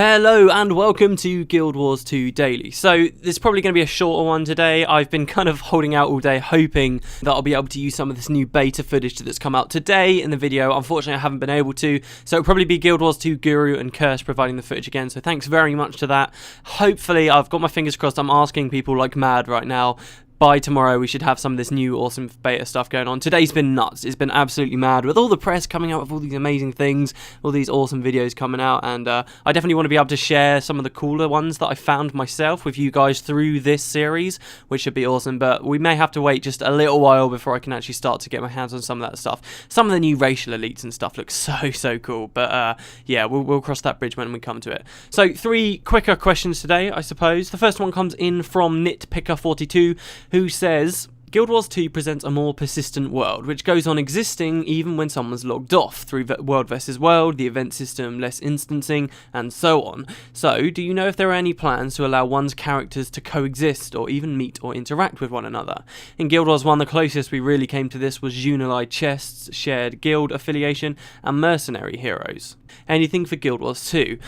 Hello and welcome to Guild Wars 2 Daily. So this is probably going to be a shorter one today. I've been kind of holding out all day hoping that I'll be able to use some of this new beta footage that's come out today in the video. Unfortunately I haven't been able to, so it'll probably be Guild Wars 2 Guru and Curse providing the footage again, so thanks very much to that. Hopefully, I've got my fingers crossed, I'm asking people like mad right now. By tomorrow, we should have some of this new awesome beta stuff going on. Today's been nuts. It's been absolutely mad with all the press coming out with all these amazing things, all these awesome videos coming out, and I definitely want to be able to share some of the cooler ones that I found myself with you guys through this series, which should be awesome, but we may have to wait just a little while before I can actually start to get my hands on some of that stuff. Some of the new racial elites and stuff look so cool, but yeah, we'll cross that bridge when we come to it. So, 3 quicker questions today, I suppose. The first one comes in from Nitpicker42, who says, Guild Wars 2 presents a more persistent world, which goes on existing even when someone's logged off, through world versus world, the event system, less instancing, and so on. So, do you know if there are any plans to allow one's characters to coexist, or even meet or interact with one another? In Guild Wars 1, the closest we really came to this was Unallied chests, shared guild affiliation, and mercenary heroes. Anything for Guild Wars 2?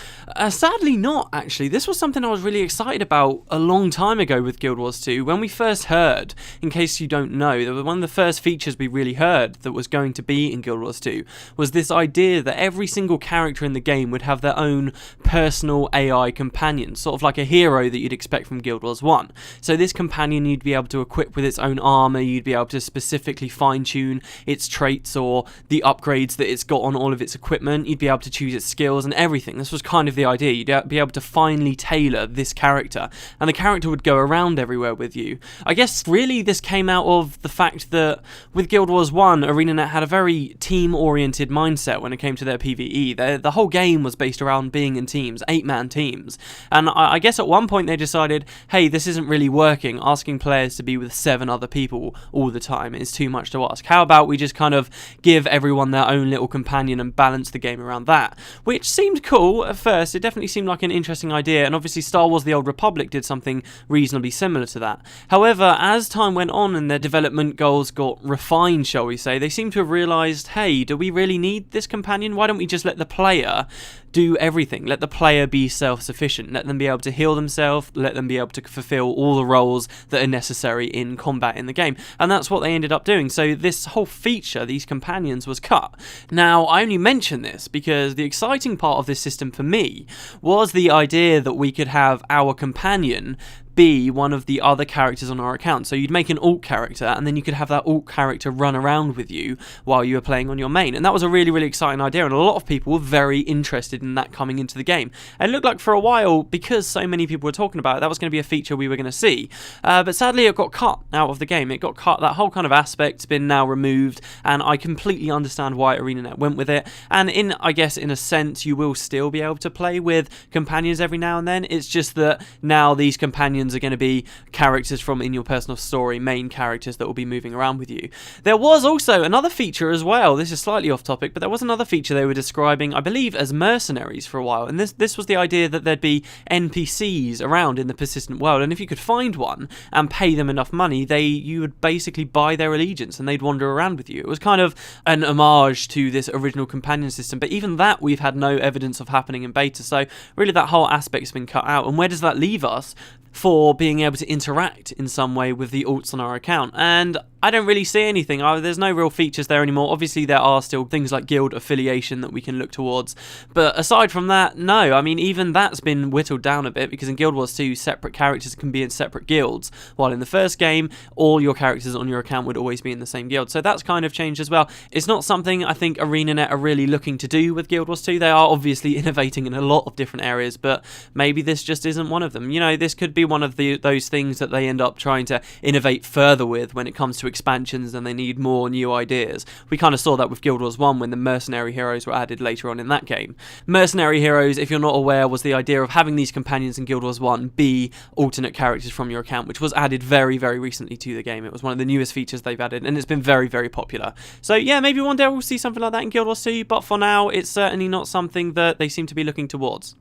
Sadly not, actually. This was something I was really excited about a long time ago with Guild Wars 2. When we first heard, in case you don't know, one of the first features we really heard that was going to be in Guild Wars 2 was this idea that every single character in the game would have their own personal AI companion, sort of like a hero that you'd expect from Guild Wars 1. So this companion you'd be able to equip with its own armor, you'd be able to specifically fine-tune its traits or the upgrades that it's got on all of its equipment, you'd be able to choose its skills and everything. This was kind of the idea. You'd be able to finely tailor this character, and the character would go around everywhere with you. I guess really this came out of the fact that with Guild Wars 1, ArenaNet had a very team-oriented mindset when it came to their PvE. The whole game was based around being in teams, 8-man teams, and I guess at one point they decided, hey, this isn't really working. Asking players to be with 7 other people all the time is too much to ask. How about we just kind of give everyone their own little companion and balance the game around that? Which seemed cool at first. It definitely seemed like an interesting idea, and obviously Star Wars The Old Republic did something reasonably similar to that. However, as time went on and their development goals got refined, shall we say, they seem to have realised, hey, do we really need this companion? Why don't we just let the player do everything? Let the player be self-sufficient. Let them be able to heal themselves. Let them be able to fulfill all the roles that are necessary in combat in the game. And that's what they ended up doing. So this whole feature, these companions, was cut. Now, I only mention this because the exciting part of this system for me was the idea that we could have our companion be one of the other characters on our account. So you'd make an alt character, and then you could have that alt character run around with you while you were playing on your main. And that was a really exciting idea, and a lot of people were very interested in that coming into the game. And it looked like for a while, because so many people were talking about it, that was going to be a feature we were going to see. But sadly it got cut out of the game. It got cut. That whole kind of aspect's been now removed, and I completely understand why ArenaNet went with it. And I guess in a sense you will still be able to play with companions every now and then. It's just that now these companions are going to be characters from in your personal story, main characters that will be moving around with you. There was also another feature as well. This is slightly off topic, but there was another feature they were describing, I believe, as mercenaries for a while. And this was the idea that there'd be NPCs around in the persistent world, and if you could find one and pay them enough money, you would basically buy their allegiance and they'd wander around with you. It was kind of an homage to this original companion system, but even that we've had no evidence of happening in beta. So really that whole aspect's been cut out. And where does that leave us for being able to interact in some way with the alts on our account? And I don't really see anything. There's no real features there anymore. Obviously there are still things like guild affiliation that we can look towards, but aside from that, no. I mean, even that's been whittled down a bit, because in Guild Wars 2 separate characters can be in separate guilds, while in the first game all your characters on your account would always be in the same guild. So that's kind of changed as well. It's not something I think ArenaNet are really looking to do with Guild Wars 2. They are obviously innovating in a lot of different areas, but maybe this just isn't one of them. You know, this could be one of those things that they end up trying to innovate further with when it comes to expansions and they need more new ideas. We kind of saw that with Guild Wars 1 when the mercenary heroes were added later on in that game. Mercenary heroes, if you're not aware, was the idea of having these companions in Guild Wars 1 be alternate characters from your account, which was added very recently to the game. It was one of the newest features they've added, and it's been very popular. So yeah, maybe one day we'll see something like that in Guild Wars 2, but for now it's certainly not something that they seem to be looking towards.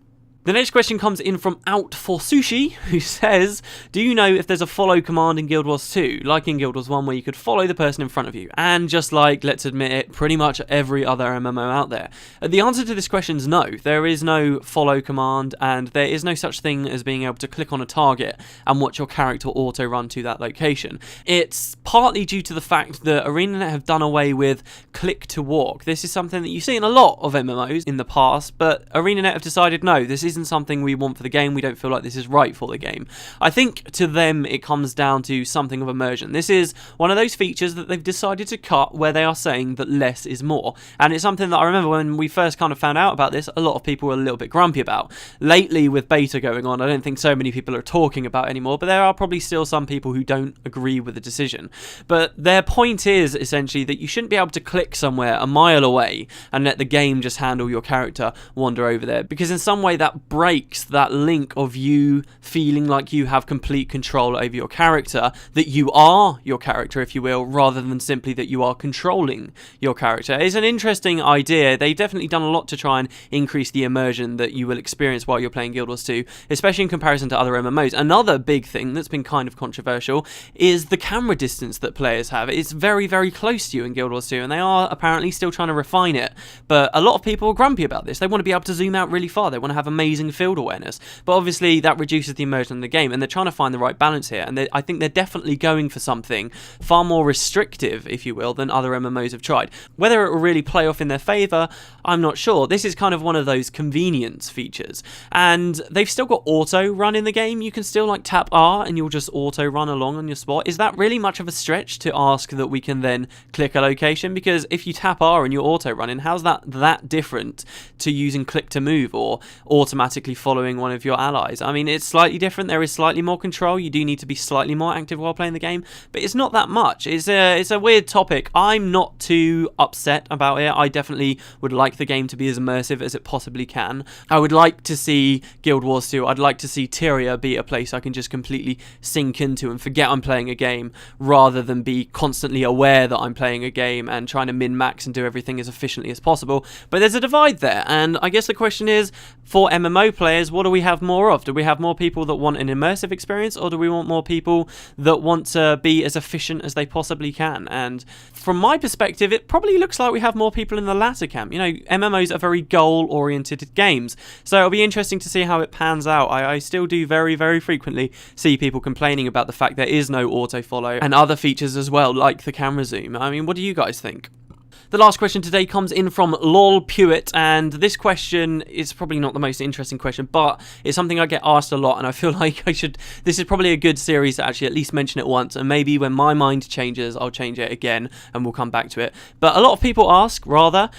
The next question comes in from Out for Sushi, who says, do you know if there's a follow command in Guild Wars 2, like in Guild Wars 1, where you could follow the person in front of you? And just like, let's admit it, pretty much every other MMO out there. The answer to this question is no. There is no follow command, and there is no such thing as being able to click on a target and watch your character auto-run to that location. It's partly due to the fact that ArenaNet have done away with click to walk. This is something that you see in a lot of MMOs in the past, but ArenaNet have decided no, this isn't something we want for the game. We don't feel like this is right for the game. I think to them it comes down to something of immersion. This is one of those features that they've decided to cut where they are saying that less is more. And it's something that I remember when we first kind of found out about this, a lot of people were a little bit grumpy about. Lately, with beta going on, I don't think so many people are talking about it anymore, but there are probably still some people who don't agree with the decision. But their point is essentially that you shouldn't be able to click somewhere a mile away and let the game just handle your character wander over there, because in some way that breaks that link of you feeling like you have complete control over your character, that you are your character, if you will, rather than simply that you are controlling your character. It's an interesting idea. They've definitely done a lot to try and increase the immersion that you will experience while you're playing Guild Wars 2, especially in comparison to other MMOs. Another big thing that's been kind of controversial is the camera distance that players have. It's very, very close to you in Guild Wars 2, and they are apparently still trying to refine it. But a lot of people are grumpy about this. They want to be able to zoom out really far. They want to have amazing field awareness. But obviously that reduces the immersion in the game, and they're trying to find the right balance here. And I think they're definitely going for something far more restrictive, if you will, than other MMOs have tried. Whether it will really play off in their favour, I'm not sure. This is kind of one of those convenience features. And they've still got auto run in the game. You can still like tap R and you'll just auto run along on your spot. Is that really much of a stretch to ask that we can then click a location? Because if you tap R and you're auto running, how's that different to using click to move or automatically following one of your allies? I mean, it's slightly different. There is slightly more control. You do need to be slightly more active while playing the game, but it's not that much. It's a weird topic. I'm not too upset about it. I definitely would like the game to be as immersive as it possibly can. I would like to see Guild Wars 2. I'd like to see Tyria be a place I can just completely sink into and forget I'm playing a game, rather than be constantly aware that I'm playing a game and trying to min-max and do everything as efficiently as possible. But there's a divide there, and I guess the question is, for MMO players, what do we have more of? Do we have more people that want an immersive experience, or do we want more people that want to be as efficient as they possibly can? And from my perspective, it probably looks like we have more people in the latter camp. You know, MMOs are very goal-oriented games, so it'll be interesting to see how it pans out. I still do very, very frequently see people complaining about the fact there is no auto-follow and other features as well, like the camera zoom. I mean, what do you guys think? The last question today comes in from Lol Pewitt, and this question is probably not the most interesting question, but it's something I get asked a lot, and I feel like this is probably a good series to actually at least mention it once, and maybe when my mind changes, I'll change it again, and we'll come back to it. But a lot of people ask, rather,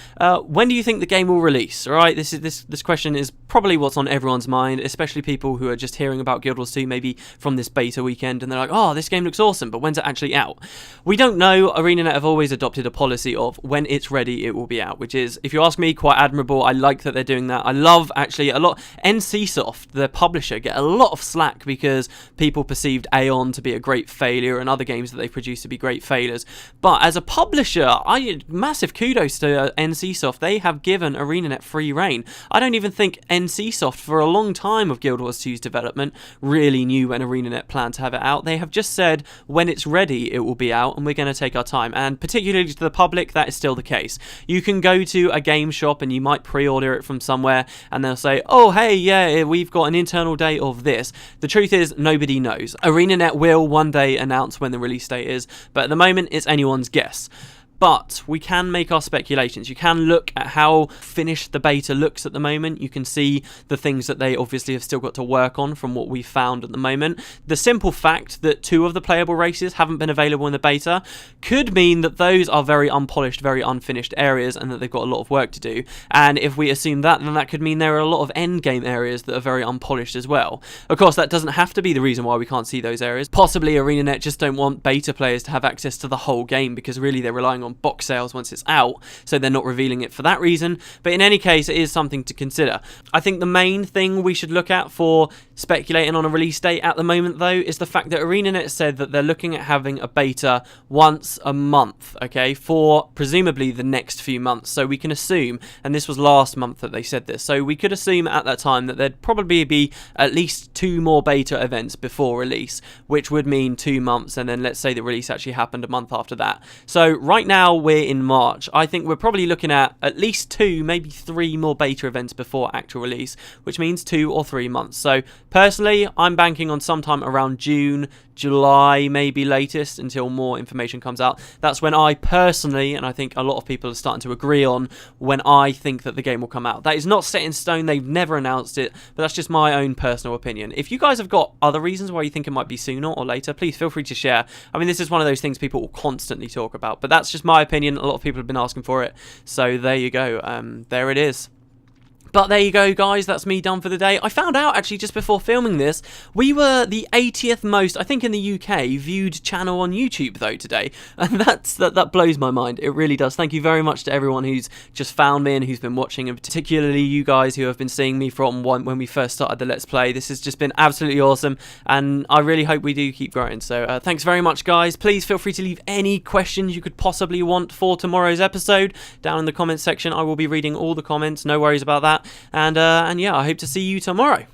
when do you think the game will release? All right, this question is probably what's on everyone's mind, especially people who are just hearing about Guild Wars 2 maybe from this beta weekend, and they're like, oh, this game looks awesome, but when's it actually out? We don't know. ArenaNet have always adopted a policy of when it's ready, it will be out, which is, if you ask me, quite admirable. I like that they're doing that. I love, actually, a lot. NCSoft, the publisher, get a lot of slack because people perceived Aeon to be a great failure and other games that they've produced to be great failures. But as a publisher, massive kudos to NCSoft. They have given ArenaNet free reign. I don't even think NCSoft, for a long time of Guild Wars 2's development, really knew when ArenaNet planned to have it out. They have just said, when it's ready, it will be out, and we're going to take our time. And particularly to the public, that is still the case. You can go to a game shop and you might pre-order it from somewhere and they'll say, oh hey, yeah, we've got an internal date of this. The truth is, nobody knows. ArenaNet will one day announce when the release date is, but at the moment it's anyone's guess. But we can make our speculations. You can look at how finished the beta looks at the moment. You can see the things that they obviously have still got to work on from what we've found at the moment. The simple fact that 2 of the playable races haven't been available in the beta could mean that those are very unpolished, very unfinished areas, and that they've got a lot of work to do. And if we assume that, then that could mean there are a lot of endgame areas that are very unpolished as well. Of course, that doesn't have to be the reason why we can't see those areas. Possibly ArenaNet just don't want beta players to have access to the whole game, because really they're relying on on box sales once it's out, so they're not revealing it for that reason. But in any case, it is something to consider. I think the main thing we should look at for speculating on a release date at the moment, though, is the fact that ArenaNet said that they're looking at having a beta once a month, okay, for presumably the next few months. So we can assume, and this was last month that they said this, so we could assume at that time that there'd probably be at least 2 more beta events before release, which would mean 2 months, and then let's say the release actually happened a month after that. So right now we're in March. I think we're probably looking at least 2, maybe 3 more beta events before actual release, which means 2 or 3 months. So personally, I'm banking on sometime around June, July, maybe latest, until more information comes out. That's when I personally, and I think a lot of people are starting to agree on, when I think that the game will come out. That is not set in stone, they've never announced it, but that's just my own personal opinion. If you guys have got other reasons why you think it might be sooner or later, please feel free to share. I mean, this is one of those things people will constantly talk about, but that's just my opinion. A lot of people have been asking for it, so there you go. There it is. But there you go, guys, that's me done for the day. I found out, actually, just before filming this, we were the 80th most, I think in the UK, viewed channel on YouTube, though, today. And that blows my mind. It really does. Thank you very much to everyone who's just found me and who's been watching, and particularly you guys who have been seeing me from when we first started the Let's Play. This has just been absolutely awesome, and I really hope we do keep growing. So thanks very much, guys. Please feel free to leave any questions you could possibly want for tomorrow's episode down in the comments section. I will be reading all the comments, no worries about that. And yeah, I hope to see you tomorrow.